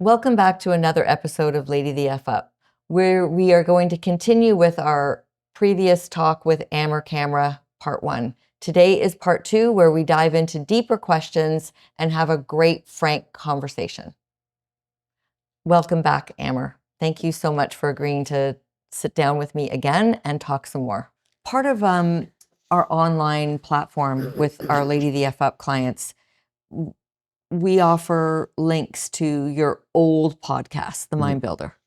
Welcome back to another episode of LadyTheFup, where we are going to continue with our previous talk with Amer Kamra, part 1. Today is part 2, where we dive into deeper questions and have a great, frank conversation. Welcome back, Amer. Thank you so much for agreeing to sit down with me again and talk some more. Part of our online platform with our LadyTheFup clients, we offer links to your old podcast, The Mind Builder.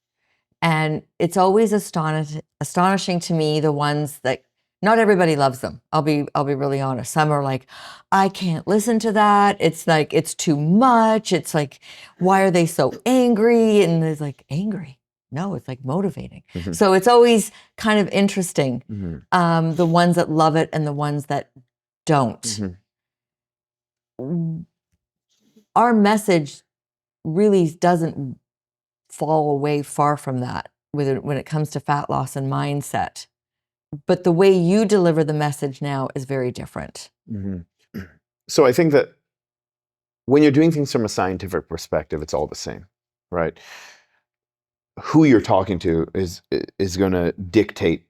And it's always astonishing to me, the ones that not everybody loves them. I'll be really honest. Some are like, I can't listen to that. It's like, it's too much. It's like, why are they so angry? And it's like, angry? No, it's like motivating. So it's always kind of interesting, the ones that love it and the ones that don't. Our message really doesn't fall away far from that when it comes to fat loss and mindset. But the way you deliver the message now is very different. So I think that when you're doing things from a scientific perspective, it's all the same, right? Who you're talking to is going to dictate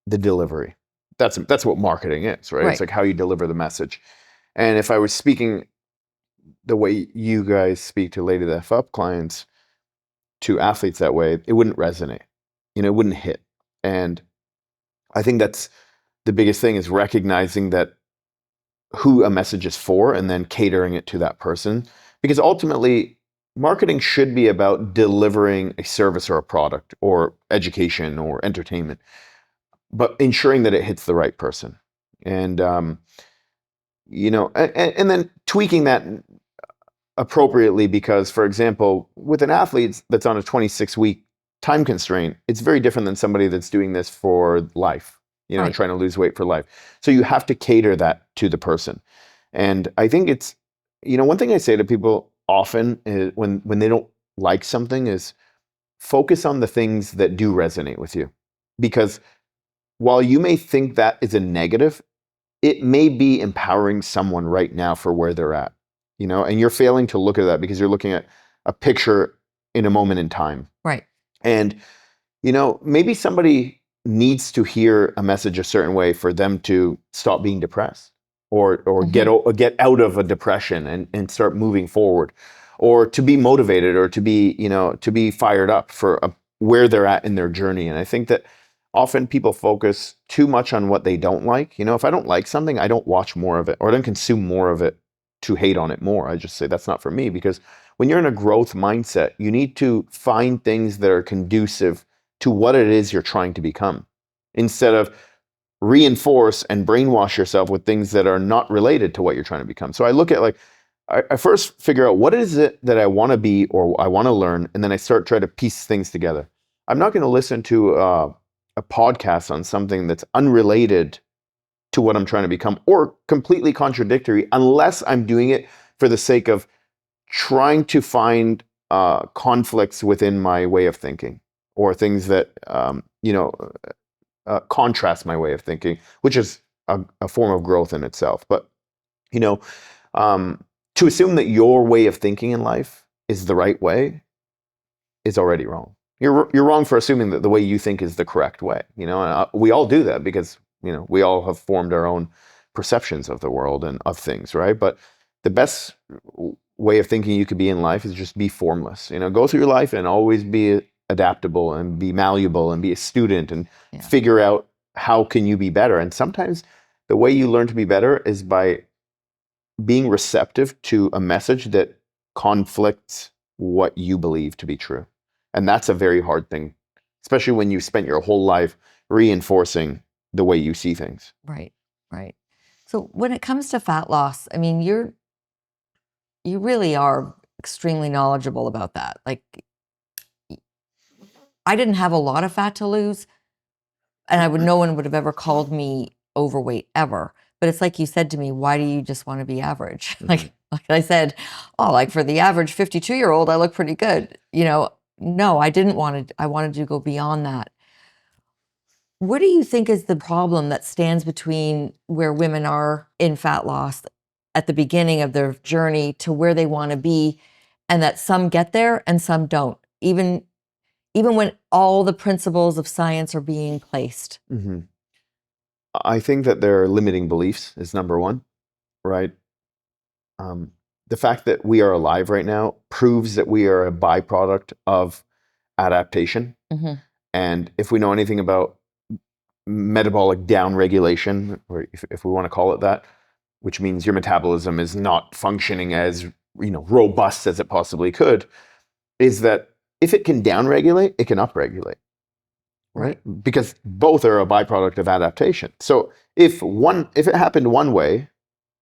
the delivery. That's what marketing is, right? It's like how you deliver the message. And if I was speaking the way you guys speak to LadyTheFup clients, to athletes that way, it wouldn't resonate. It wouldn't hit. And I think that's the biggest thing, is recognizing that who a message is for and then catering it to that person. Because ultimately, marketing should be about delivering a service or a product or education or entertainment, but ensuring that it hits the right person. And, and then tweaking that appropriately, because, for example, with an athlete that's on a 26-week time constraint, it's very different than somebody that's doing this for life, trying to lose weight for life. So you have to cater that to the person. And I think it's, one thing I say to people often is when they don't like something is focus on the things that do resonate with you. Because while you may think that is a negative, it may be empowering someone right now for where they're at. And you're failing to look at that because you're looking at a picture in a moment in time. Right. And, maybe somebody needs to hear a message a certain way for them to stop being depressed or get out of a depression and start moving forward, or to be motivated, or to be fired up for where they're at in their journey. And I think that often people focus too much on what they don't like. If I don't like something, I don't watch more of it, or I don't consume more of it to hate on it more. I just say that's not for me, because when you're in a growth mindset, you need to find things that are conducive to what it is you're trying to become, instead of reinforce and brainwash yourself with things that are not related to what you're trying to become. So I look at, I first figure out what is it that I want to be or I want to learn, and then I start trying to piece things together. I'm not going to listen to a podcast on something that's unrelated to what I'm trying to become, or completely contradictory, unless I'm doing it for the sake of trying to find conflicts within my way of thinking, or things that contrast my way of thinking, which is a form of growth in itself. But to assume that your way of thinking in life is the right way is already wrong. You're wrong for assuming that the way you think is the correct way. And we all do that because we all have formed our own perceptions of the world and of things, right? But the best way of thinking you could be in life is just be formless. Go through your life and always be adaptable and be malleable and be a student and figure out how can you be better. And sometimes the way you learn to be better is by being receptive to a message that conflicts what you believe to be true. And that's a very hard thing, especially when you spent your whole life reinforcing the way you see things. Right. So when it comes to fat loss, I mean, you really are extremely knowledgeable about that. Like, I didn't have a lot of fat to lose, and no one would have ever called me overweight ever. But it's like you said to me, why do you just want to be average? Like I said, for the average 52-year-old, I look pretty good. No, I didn't want to. I wanted to go beyond that. What do you think is the problem that stands between where women are in fat loss at the beginning of their journey to where they want to be, and that some get there and some don't, even when all the principles of science are being placed? Mm-hmm. I think that there are limiting beliefs is number one, right? The fact that we are alive right now proves that we are a byproduct of adaptation. Mm-hmm. And if we know anything about metabolic downregulation, or if we want to call it that, which means your metabolism is not functioning as robust as it possibly could, is that if it can downregulate, it can upregulate. Right? Because both are a byproduct of adaptation. So if it happened one way,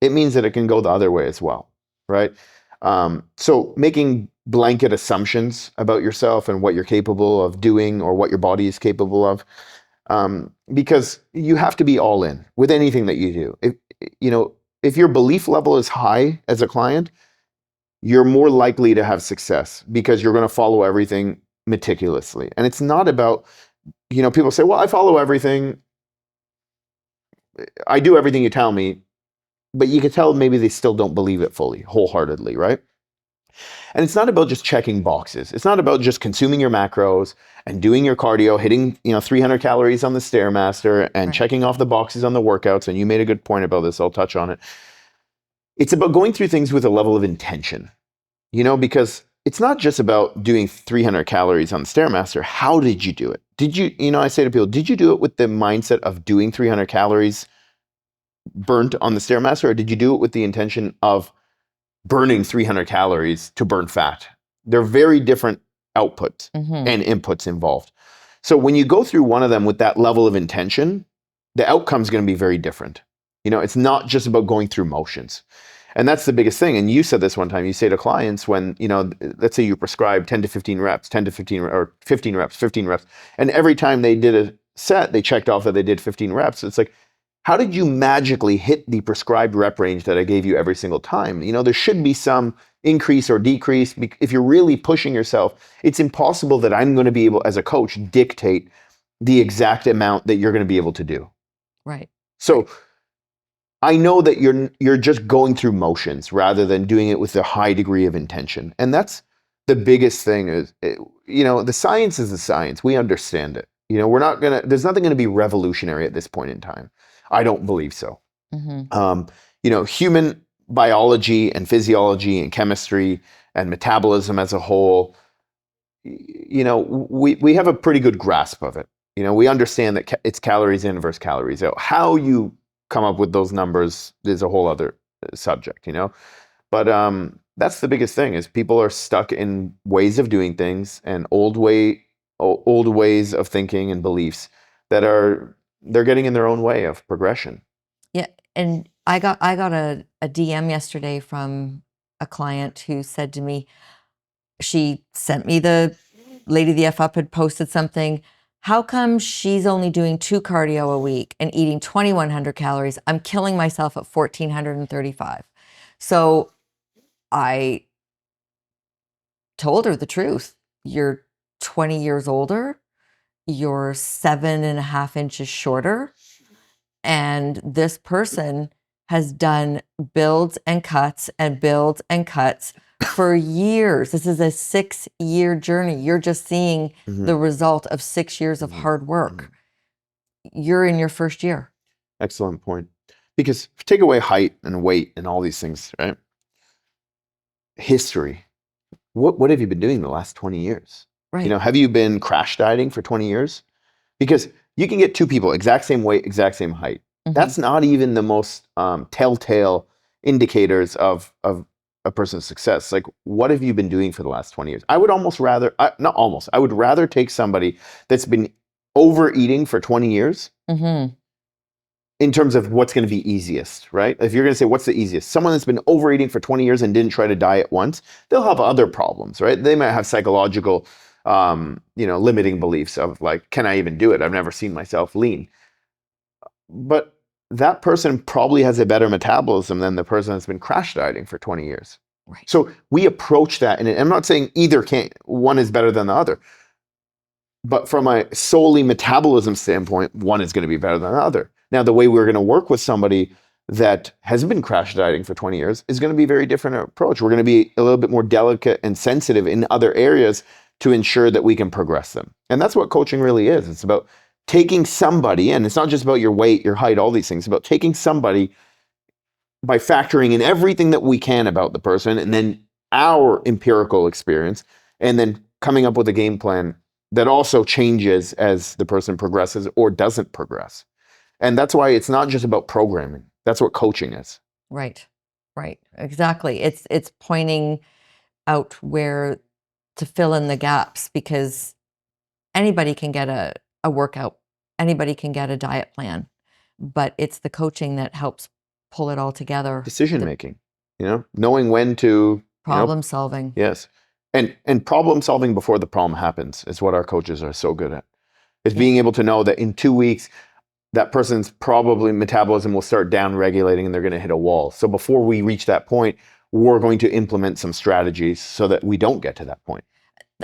it means that it can go the other way as well, right? So making blanket assumptions about yourself and what you're capable of doing or what your body is capable of, because you have to be all in with anything that you do. If your belief level is high as a client, you're more likely to have success because you're going to follow everything meticulously. And it's not about, people say, well, I follow everything. I do everything you tell me. But you can tell maybe they still don't believe it fully, wholeheartedly, right? And it's not about just checking boxes. It's not about just consuming your macros and doing your cardio, hitting 300 calories on the Stairmaster and checking off the boxes on the workouts. And you made a good point about this. I'll touch on it. It's about going through things with a level of intention, because it's not just about doing 300 calories on the Stairmaster. How did you do it? Did you, I say to people, did you do it with the mindset of doing 300 calories burnt on the Stairmaster, or did you do it with the intention of burning 300 calories to burn fat? They're very different outputs and inputs involved. So when you go through one of them with that level of intention, the outcome is going to be very different. It's not just about going through motions. And that's the biggest thing. And you said this one time, you say to clients when, let's say you prescribe 10 to 15 reps, 10 to 15, or 15 reps, 15 reps. And every time they did a set, they checked off that they did 15 reps. It's like, how did you magically hit the prescribed rep range that I gave you every single time? There should be some increase or decrease. If you're really pushing yourself, it's impossible that I'm going to be able, as a coach, dictate the exact amount that you're going to be able to do. Right. So I know that you're just going through motions rather than doing it with a high degree of intention. And that's the biggest thing is, the science is the science. We understand it. There's nothing going to be revolutionary at this point in time. I don't believe so. Human biology and physiology and chemistry and metabolism as a whole, we have a pretty good grasp of it. We understand that it's calories in versus calories out. How you come up with those numbers is a whole other subject, But that's the biggest thing is people are stuck in ways of doing things and old ways of thinking and beliefs that they're getting in their own way of progression. Yeah. And I got a DM yesterday from a client who said to me, she sent me the Lady the F Up had posted something. How come she's only doing 2 cardio a week and eating 2,100 calories? I'm killing myself at 1,435. So I told her the truth. You're 20 years older. You're 7.5 inches shorter. And this person has done builds and cuts and builds and cuts for years. This is a 6-year journey. You're just seeing the result of 6 years of hard work. You're in your first year. Excellent point. Because take away height and weight and all these things, right? History. What have you been doing the last 20 years? Right. Have you been crash dieting for 20 years? Because you can get 2 people, exact same weight, exact same height. That's not even the most telltale indicators of a person's success. Like, what have you been doing for the last 20 years? I would I would rather take somebody that's been overeating for 20 years in terms of what's going to be easiest, right? If you're going to say, what's the easiest? Someone that's been overeating for 20 years and didn't try to diet once, they'll have other problems, right? They might have psychological, limiting beliefs of like, can I even do it? I've never seen myself lean. But that person probably has a better metabolism than the person that's been crash dieting for 20 years. Right. So we approach that, and I'm not saying one is better than the other, but from a solely metabolism standpoint, one is going to be better than the other. Now, the way we're going to work with somebody that has been crash dieting for 20 years is going to be a very different approach. We're going to be a little bit more delicate and sensitive in other areas to ensure that we can progress them. And that's what coaching really is. It's about taking somebody, and it's not just about your weight, your height, all these things. It's about taking somebody by factoring in everything that we can about the person and then our empirical experience, and then coming up with a game plan that also changes as the person progresses or doesn't progress. And that's why it's not just about programming. That's what coaching is. Right. Right. Exactly. It's pointing out where to fill in the gaps, because anybody can get a workout, anybody can get a diet plan, but it's the coaching that helps pull it all together. Decision making, knowing when to Problem solving. Yes. And problem solving before the problem happens is what our coaches are so good at. Is being able to know that in 2 weeks, that person's probably metabolism will start down regulating and they're going to hit a wall. So before we reach that point, we're going to implement some strategies so that we don't get to that point.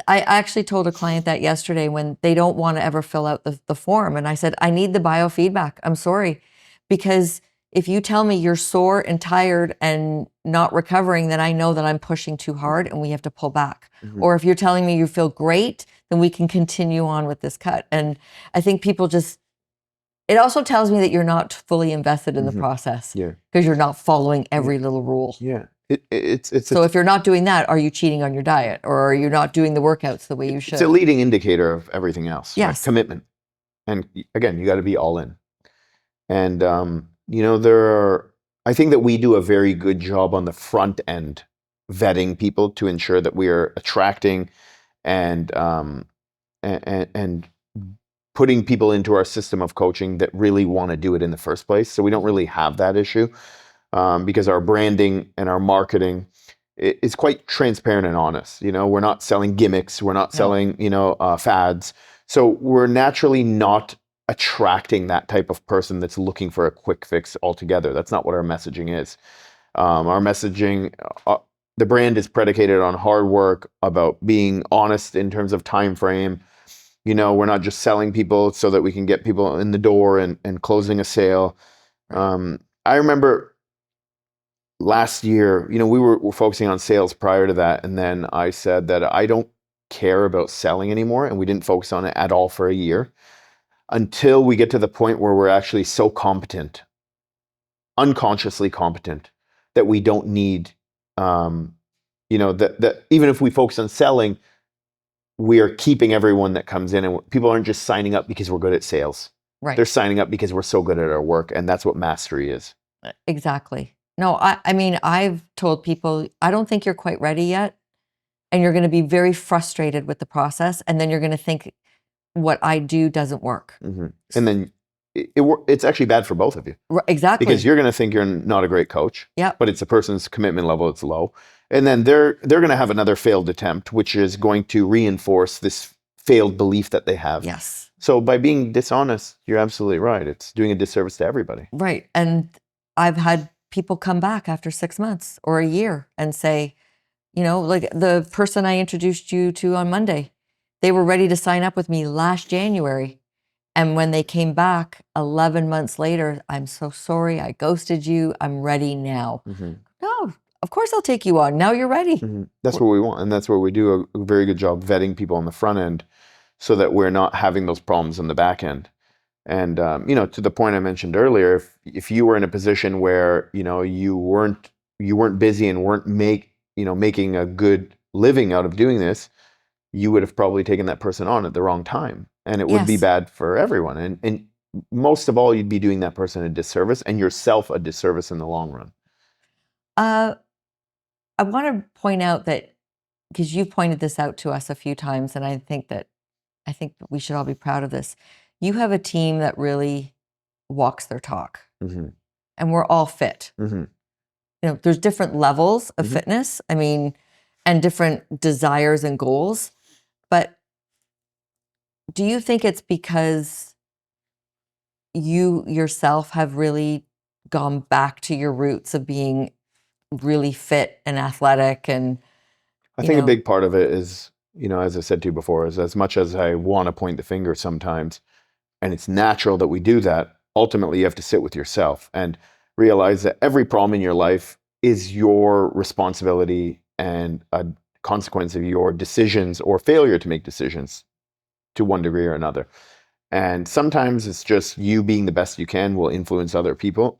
I actually told a client that yesterday when they don't want to ever fill out the form. And I said, I need the biofeedback. I'm sorry. Because if you tell me you're sore and tired and not recovering, then I know that I'm pushing too hard and we have to pull back. Mm-hmm. Or if you're telling me you feel great, then we can continue on with this cut. And I think people just, it also tells me that you're not fully invested in the process. Yeah. Because you're not following every little rule. Yeah. So if you're not doing that, are you cheating on your diet, or are you not doing the workouts the way you should? It's a leading indicator of everything else. Yes. Right? Commitment. And again, you got to be all in. And, I think that we do a very good job on the front end vetting people to ensure that we are attracting and putting people into our system of coaching that really want to do it in the first place. So we don't really have that issue. Because our branding and our marketing is quite transparent and honest. We're not selling gimmicks. We're not selling, fads. So we're naturally not attracting that type of person that's looking for a quick fix altogether. That's not what our messaging is. Our messaging, the brand is predicated on hard work, about being honest in terms of time frame. We're not just selling people so that we can get people in the door and closing a sale. I remember last year, we were focusing on sales prior to that. And then I said that I don't care about selling anymore. And we didn't focus on it at all for a year until we get to the point where we're actually so competent, unconsciously competent, that we don't need, that even if we focus on selling, we are keeping everyone that comes in, and people aren't just signing up because we're good at sales. Right. They're signing up because we're so good at our work. And that's what mastery is. Exactly. No, I mean, I've told people, I don't think you're quite ready yet. And you're going to be very frustrated with the process. And then you're going to think what I do doesn't work. Mm-hmm. And then it's actually bad for both of you. Exactly. Because you're going to think you're not a great coach. Yeah. But it's a person's commitment level that's low. And then they're going to have another failed attempt, which is going to reinforce this failed belief that they have. Yes. So by being dishonest, you're absolutely right. It's doing a disservice to everybody. Right. And I've had people come back after 6 months or a year and say, like the person I introduced you to on Monday, they were ready to sign up with me last January. And when they came back 11 months later, I'm so sorry, I ghosted you. I'm ready now. Mm-hmm. No, of course I'll take you on. Now you're ready. Mm-hmm. That's what we want. And that's where we do a very good job vetting people on the front end so that we're not having those problems on the back end. And, to the point I mentioned earlier, if you were in a position where, you weren't busy and weren't making a good living out of doing this, you would have probably taken that person on at the wrong time. And it would be bad for everyone. And most of all, you'd be doing that person a disservice and yourself a disservice in the long run. I want to point out that, because you've pointed this out to us a few times, and I think that we should all be proud of this. You have a team that really walks their talk, mm-hmm. and we're all fit. Mm-hmm. There's different levels of mm-hmm. fitness, and different desires and goals. But do you think it's because you yourself have really gone back to your roots of being really fit and athletic? And I think a big part of it is, as I said to you before, is as much as I want to point the finger sometimes, and it's natural that we do that, ultimately you have to sit with yourself. And realize that every problem in your life is your responsibility and a consequence of your decisions or failure to make decisions to one degree or another. And sometimes it's just you being the best you can will influence other people.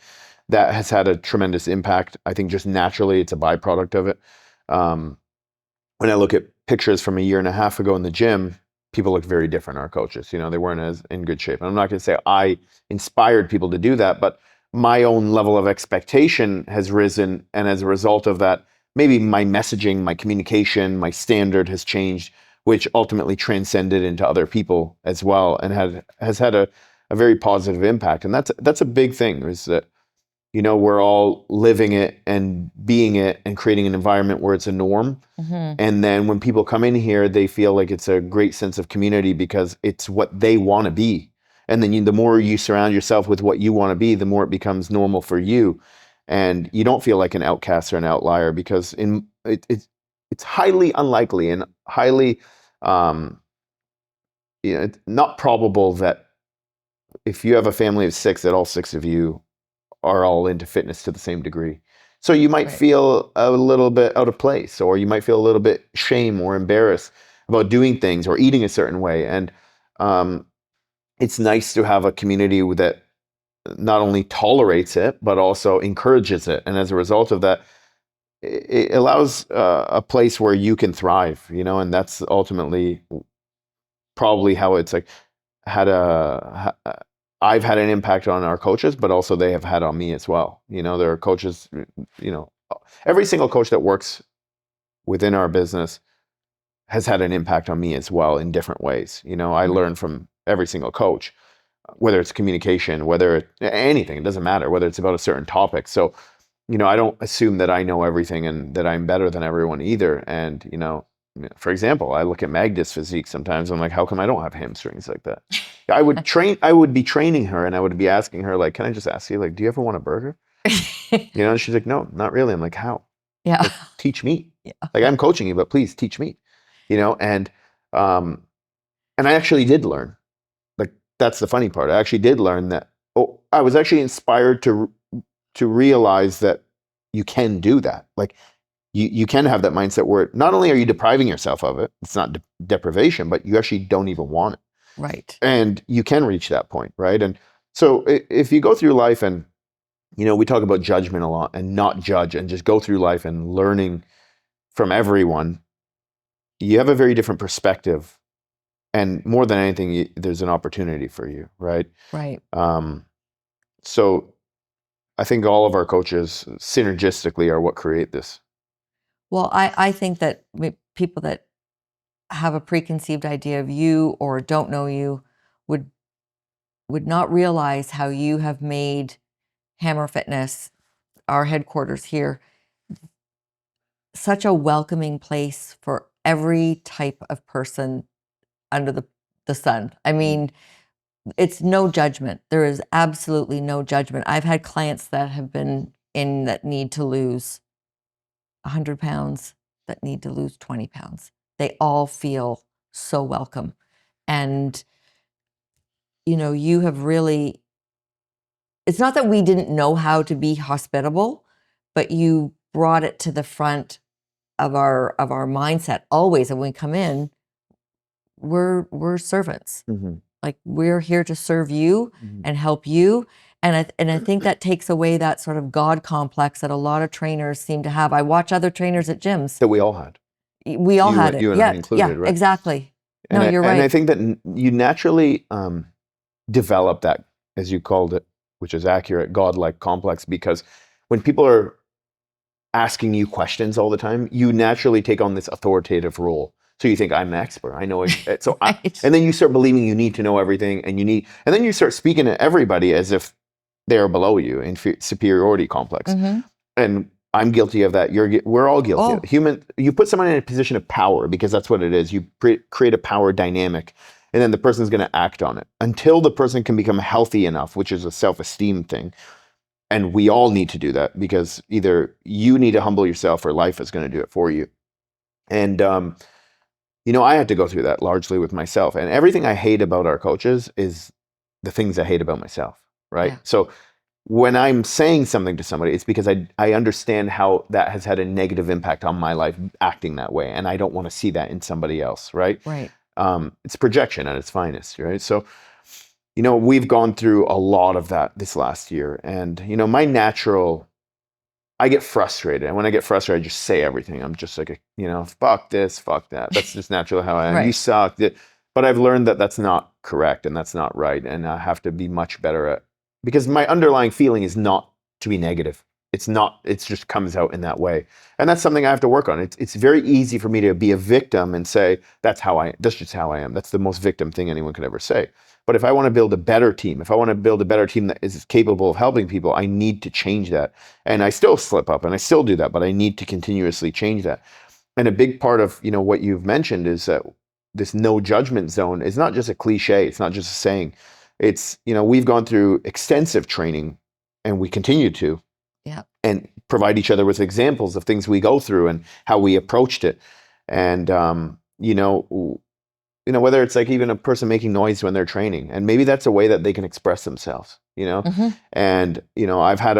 That has had a tremendous impact. I think just naturally it's a byproduct of it. When I look at pictures from a year and a half ago in the gym, people look very different, our coaches. They weren't as in good shape. And I'm not going to say I inspired people to do that, but my own level of expectation has risen. And as a result of that, maybe my messaging, my communication, my standard has changed, which ultimately transcended into other people as well, and has had a very positive impact. And that's a big thing, is that we're all living it and being it and creating an environment where it's a norm. Mm-hmm. And then when people come in here, they feel like it's a great sense of community because it's what they want to be. And then the more you surround yourself with what you want to be, the more it becomes normal for you. And you don't feel like an outcast or an outlier, because it's highly unlikely and highly it's not probable that if you have a family of 6, that all 6 of you are all into fitness to the same degree. So you might feel a little bit out of place, or you might feel a little bit shame or embarrassed about doing things or eating a certain way. And it's nice to have a community that not only tolerates it, but also encourages it. And as a result of that, it allows a place where you can thrive, and that's ultimately probably how it's like I've had an impact on our coaches, but also they have had on me as well. There are coaches, every single coach that works within our business has had an impact on me as well in different ways. I learn from every single coach, whether it's communication, whether it's anything, it doesn't matter, whether it's about a certain topic. So, I don't assume that I know everything and that I'm better than everyone either. And, for example, I look at Magda's physique sometimes. I'm like, how come I don't have hamstrings like that? I would be training her, and I would be asking her, like, can I just ask you, like, do you ever want a burger? And she's like, no, not really. I'm like, how? Yeah. Like, teach me. Yeah. Like, I'm coaching you, but please teach me. And I actually did learn. Like, that's the funny part. I actually did learn that. Oh, I was actually inspired to realize that you can do that. Like, you can have that mindset where not only are you depriving yourself of it, it's not deprivation, but you actually don't even want it. Right. And you can reach that point, right? And so if you go through life and, we talk about judgment a lot, and not judge and just go through life and learning from everyone, you have a very different perspective. And more than anything, there's an opportunity for you, right? Right. So I think all of our coaches synergistically are what create this. Well, I think that people that have a preconceived idea of you or don't know you would not realize how you have made Hammer Fitness, our headquarters here, such a welcoming place for every type of person under the sun. I mean, it's no judgment. There is absolutely no judgment. I've had clients that have been in that need to lose 100 pounds, that need to lose 20 pounds. They all feel so welcome. And, you have really, it's not that we didn't know how to be hospitable, but you brought it to the front of our mindset always. And when we come in, we're servants. Mm-hmm. Like, we're here to serve you and help you. And I think that takes away that sort of God complex that a lot of trainers seem to have. I watch other trainers at gyms. That we all had. We all had it. You and Yeah, I included, right? Exactly. And You're right. And I think that you naturally develop that, as you called it, which is accurate, godlike complex, because when people are asking you questions all the time, you naturally take on this authoritative role. So you think, I'm the expert. I know it. So Right. and then you start believing you need to know everything, and then you start speaking to everybody as if they're below you in superiority complex. And I'm guilty of that. We're all guilty. Oh. You put someone in a position of power, because that's what it is. You create a power dynamic, and then the person's going to act on it until the person can become healthy enough, which is a self-esteem thing. And we all need to do that, because either you need to humble yourself or life is going to do it for you. And, I had to go through that largely with myself. And everything I hate about our coaches is the things I hate about myself, right? Yeah. So when I'm saying something to somebody, it's because I understand how that has had a negative impact on my life acting that way. And I don't want to see that in somebody else, right? Right. It's projection at its finest, right? So, we've gone through a lot of that this last year. And, I get frustrated. And when I get frustrated, I just say everything. I'm just like, fuck this, fuck that. That's just naturally how I am. You Right. suck. But I've learned that that's not correct and that's not right. And I have to be much better at, because my underlying feeling is not to be negative. It's not, it just comes out in that way. And that's something I have to work on. It's very easy for me to be a victim and say, that's just how I am. That's the most victim thing anyone could ever say. But if I want to build a better team, if I want to build a better team that is capable of helping people, I need to change that. And I still slip up and I still do that, but I need to continuously change that. And a big part of, what you've mentioned is that this no judgment zone is not just a cliche. It's not just a saying. It's, we've gone through extensive training and we continue to, Yeah. and provide each other with examples of things we go through and how we approached it. And, whether it's like even a person making noise when they're training, and maybe that's a way that they can express themselves, Mm-hmm. and, I've had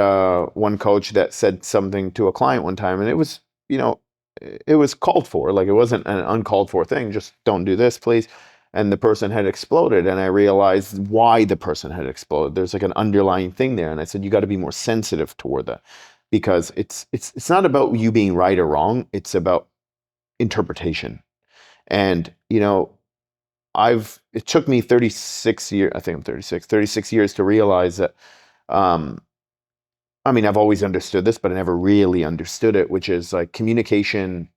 one coach that said something to a client one time, and it was, it was called for, like it wasn't an uncalled for thing. Just don't do this, please. And the person had exploded, and I realized why the person had exploded. There's like an underlying thing there. And I said, you got to be more sensitive toward that, because it's not about you being right or wrong. It's about interpretation. And, it took me 36 years, I think I'm 36 years to realize that, I've always understood this, but I never really understood it, which is like communication,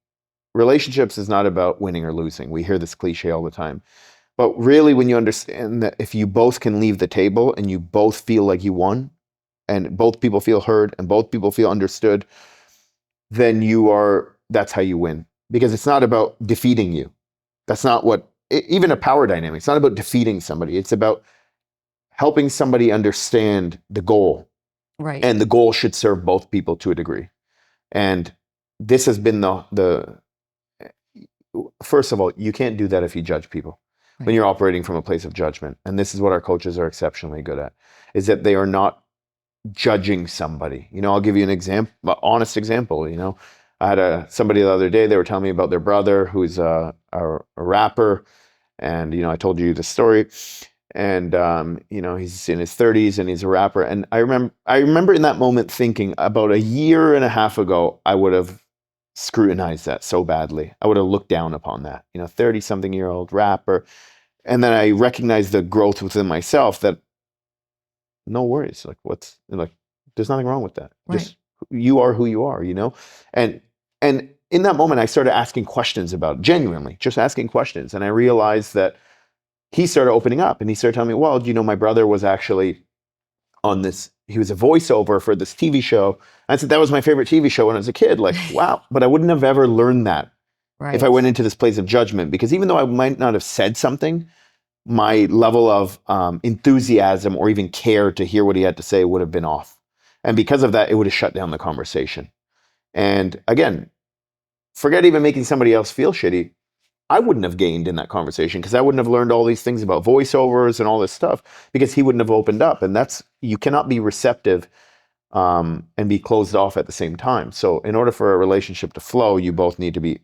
relationships is not about winning or losing. We hear this cliche all the time. But really, when you understand that if you both can leave the table and you both feel like you won, and both people feel heard and both people feel understood, then that's how you win. Because it's not about defeating you. That's not even a power dynamic. It's not about defeating somebody. It's about helping somebody understand the goal. Right. And the goal should serve both people to a degree. And this has been the first of all, you can't do that if you judge people. Right. When you're operating from a place of judgment. And this is what our coaches are exceptionally good at, is that they are not judging somebody. I'll give you an honest example. I had somebody the other day, they were telling me about their brother who's a rapper. And, I told you the story. And, he's in his 30s and he's a rapper. And I remember in that moment thinking, about a year and a half ago, I would have scrutinized that so badly. I would have looked down upon that, 30-something-year-old rapper. And then I recognized the growth within myself that no worries. There's nothing wrong with that. Right. Just you are who you are, And in that moment, I started asking questions about it, genuinely, just asking questions. And I realized that he started opening up and he started telling me, well, my brother was actually he was a voiceover for this TV show. I said, that was my favorite TV show when I was a kid. Like, wow. But I wouldn't have ever learned that if I went into this place of judgment, because even though I might not have said something, my level of enthusiasm or even care to hear what he had to say would have been off. And because of that, it would have shut down the conversation. And again, forget even making somebody else feel shitty. I wouldn't have gained in that conversation because I wouldn't have learned all these things about voiceovers and all this stuff because he wouldn't have opened up. And you cannot be receptive and be closed off at the same time. So in order for a relationship to flow, you both need to be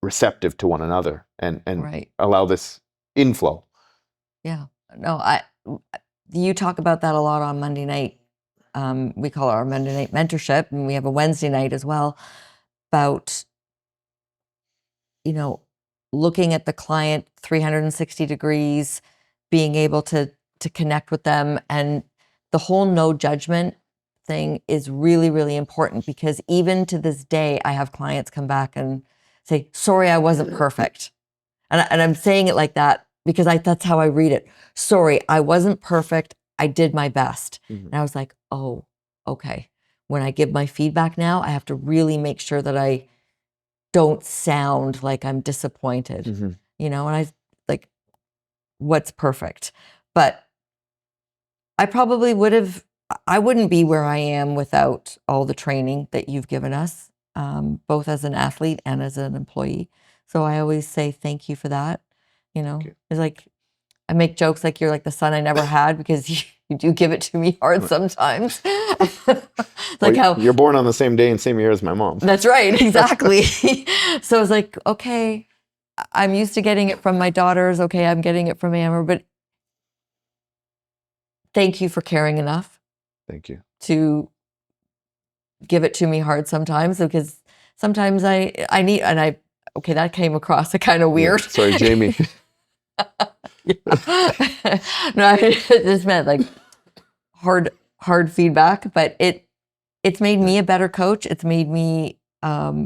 receptive to one another and Right. allow this inflow. Yeah. No, you talk about that a lot on Monday night. We call it our Monday night mentorship, and we have a Wednesday night as well about, looking at the client 360 degrees, being able to connect with them. And the whole no judgment thing is really, really important, because even to this day, I have clients come back and say, sorry, I wasn't perfect. And I'm saying it like that because that's how I read it. Sorry, I wasn't perfect. I did my best. Mm-hmm. And I was like, oh, okay. When I give my feedback now, I have to really make sure that I don't sound like I'm disappointed, Mm-hmm. and I like, what's perfect? But I probably I wouldn't be where I am without all the training that you've given us, both as an athlete and as an employee. So I always say thank you for that. Okay. It's like, I make jokes like you're like the son I never had because you do give it to me hard sometimes. Like how you're born on the same day and same year as my mom. That's right, exactly. So I was like, okay, I'm used to getting it from my daughters. Okay, I'm getting it from Amer, but thank you for caring enough. Thank you. To give it to me hard sometimes, because sometimes I need, and I, okay, that came across kind of weird. Yeah. Sorry, Jamie. No, I just meant like hard feedback, but it's made me a better coach. It's made me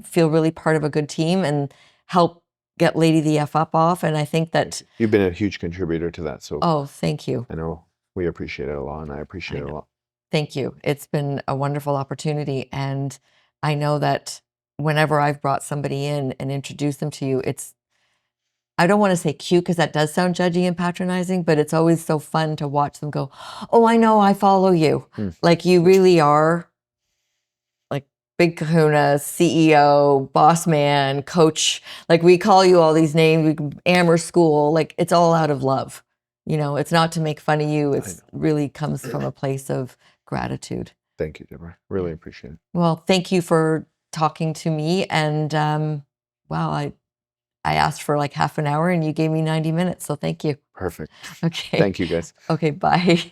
feel really part of a good team and help get Lady the F Up off. And I think that you've been a huge contributor to that. So oh, thank you. I know we appreciate it a lot, and I appreciate it a lot. Thank you. It's been a wonderful opportunity. And I know that whenever I've brought somebody in and introduced them to you, I don't want to say cute because that does sound judgy and patronizing, but it's always so fun to watch them go, oh, I know, I follow you. Like you really are like big kahuna, CEO, boss man, coach. Like we call you all these names, Amer School, like it's all out of love. You know, it's not to make fun of you. It really comes from a place of gratitude. Thank you, Debra. Really appreciate it. Well, thank you for talking to me. And wow, I asked for like half an hour and you gave me 90 minutes. So thank you. Perfect. Okay. Thank you, guys. Okay, bye.